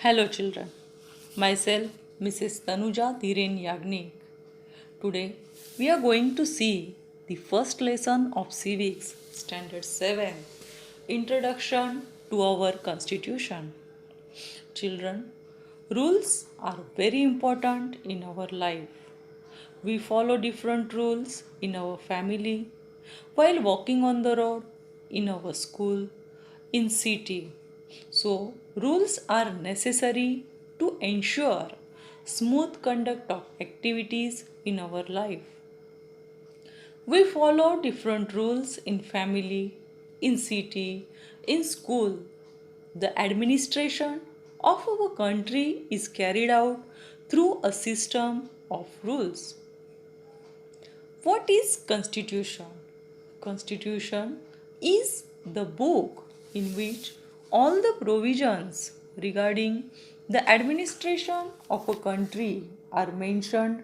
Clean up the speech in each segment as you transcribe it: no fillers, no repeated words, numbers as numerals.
Hello children, myself Mrs. Tanuja Dhiren Yagnik. Today we are going to see the first lesson of Civics Standard 7, Introduction to our Constitution. Children, rules are very important in our life. We follow different rules in our family, while walking on the road, in our school, in city. So, rules are necessary to ensure smooth conduct of activities in our life. We follow different rules in family, in city, in school. The administration of our country is carried out through a system of rules. What is Constitution? Constitution is the book in which all the provisions regarding the administration of a country are mentioned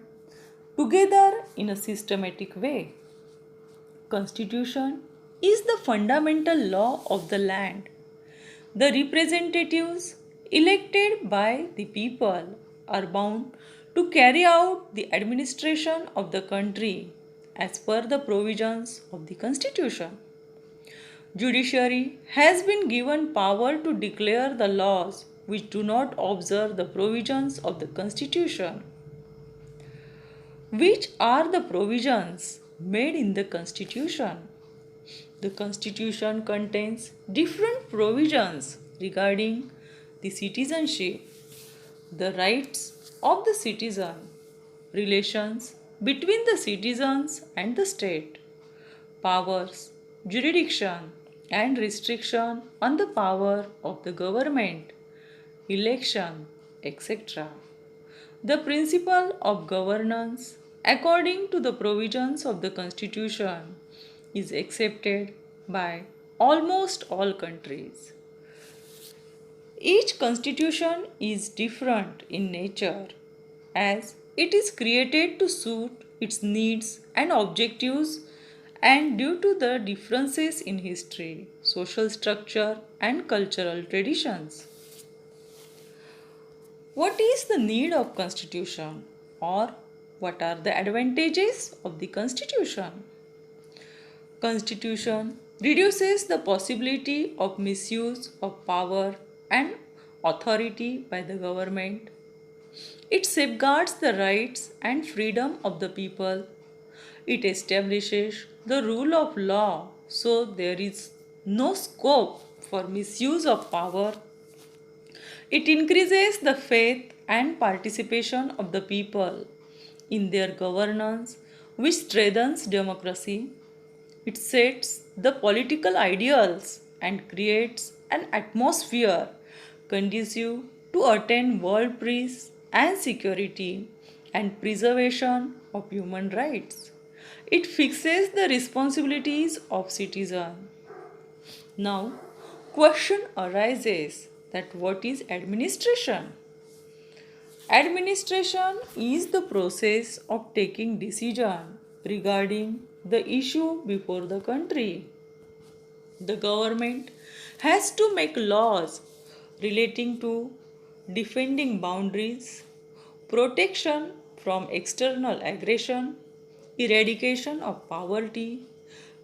together in a systematic way. Constitution is the fundamental law of the land. The representatives elected by the people are bound to carry out the administration of the country as per the provisions of the Constitution. Judiciary has been given power to declare the laws which do not observe the provisions of the Constitution. Which are the provisions made in the Constitution? The Constitution contains different provisions regarding the citizenship, the rights of the citizen, relations between the citizens and the state, powers, jurisdiction, and restriction on the power of the government, election, etc. The principle of governance, according to the provisions of the Constitution, is accepted by almost all countries. Each constitution is different in nature as it is created to suit its needs and objectives and due to the differences in history, social structure and cultural traditions. What is the need of constitution or what are the advantages of the constitution? Constitution reduces the possibility of misuse of power and authority by the government. It safeguards the rights and freedom of the people. It establishes the rule of law so there is no scope for misuse of power. It increases the faith and participation of the people in their governance, which strengthens democracy. It sets the political ideals and creates an atmosphere conducive to attain world peace and security and preservation of human rights. It fixes the responsibilities of citizens. Now, question arises that what is administration? Administration is the process of taking decision regarding the issue before the country. The government has to make laws relating to defending boundaries, protection from external aggression, eradication of poverty,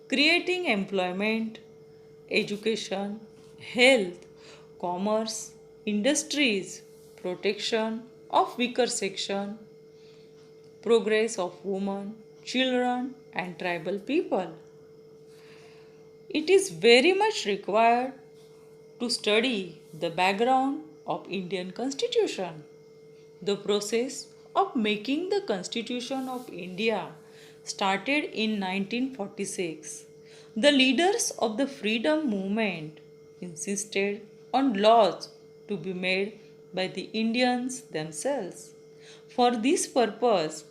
creating employment, education, health, commerce, industries, protection of weaker section, progress of women, children, and tribal people. It is very much required to study the background of Indian Constitution. The process of making the Constitution of India started in 1946. The leaders of the freedom movement insisted on laws to be made by the Indians themselves. For this purpose,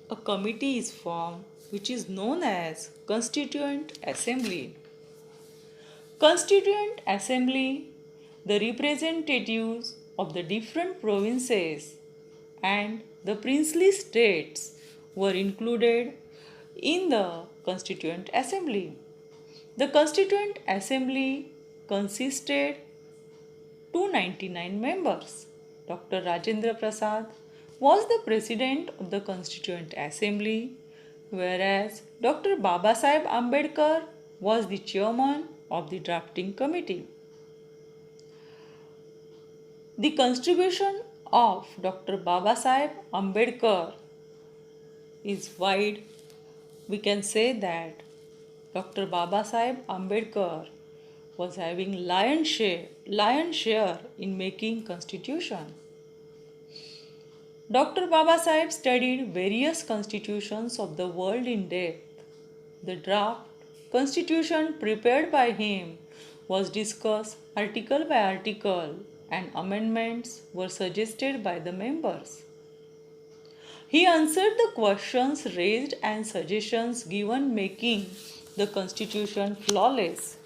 a committee is formed which is known as Constituent Assembly. Constituent Assembly, the representatives of the different provinces and the princely states were included in the Constituent Assembly. The Constituent Assembly consisted 299 members. Dr. Rajendra Prasad was the president of the Constituent Assembly, whereas Dr. Babasaheb Ambedkar was the chairman of the drafting committee. The contribution of Dr. Babasaheb Ambedkar is wide. We can say that Dr. Babasaheb Ambedkar was having lion share in making constitution. Dr. Babasaheb studied various constitutions of the world in depth. The draft constitution prepared by him was discussed article by article and amendments were suggested by the members. He answered the questions raised and suggestions given, making the constitution flawless.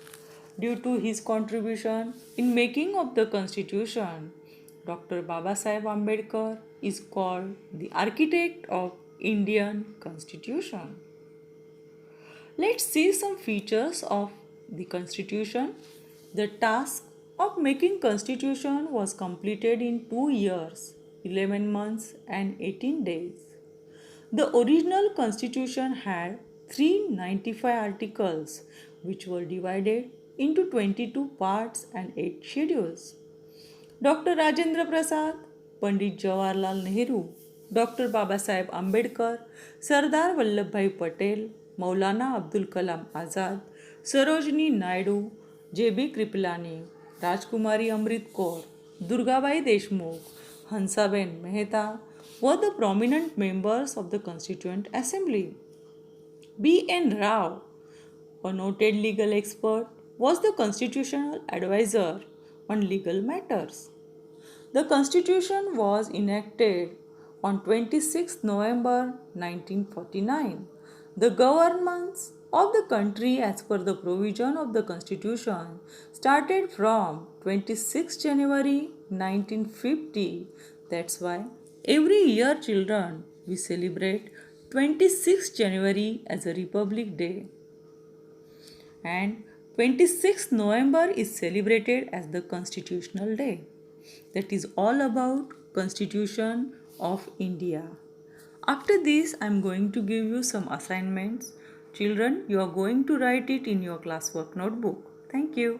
Due to his contribution in making of the constitution, Dr. Babasaheb Ambedkar is called the architect of Indian constitution. Let's see some features of the constitution. The task of making constitution was completed in 2 years, 11 months and 18 days. The original constitution had 395 articles which were divided into 22 parts and 8 schedules. Dr. Rajendra Prasad, Pandit Jawaharlal Nehru, Dr. Babasaheb Ambedkar, Sardar Vallabhbhai Patel, Maulana Abdul Kalam Azad, Sarojini Naidu, J.B. Kripalani, Rajkumari Amrit Kaur, Durgabai Deshmukh, Hansaben Mehta were the prominent members of the Constituent Assembly. B.N. Rao, a noted legal expert, was the constitutional advisor on legal matters. The Constitution was enacted on 26 November 1949. The governments of the country as per the provision of the Constitution started from 26 January 1950. That's why every year, children, we celebrate 26 January as a Republic Day. And 26th November is celebrated as the Constitutional Day. That is all about Constitution of India. After this, I am going to give you some assignments. Children, you are going to write it in your classwork notebook. Thank you.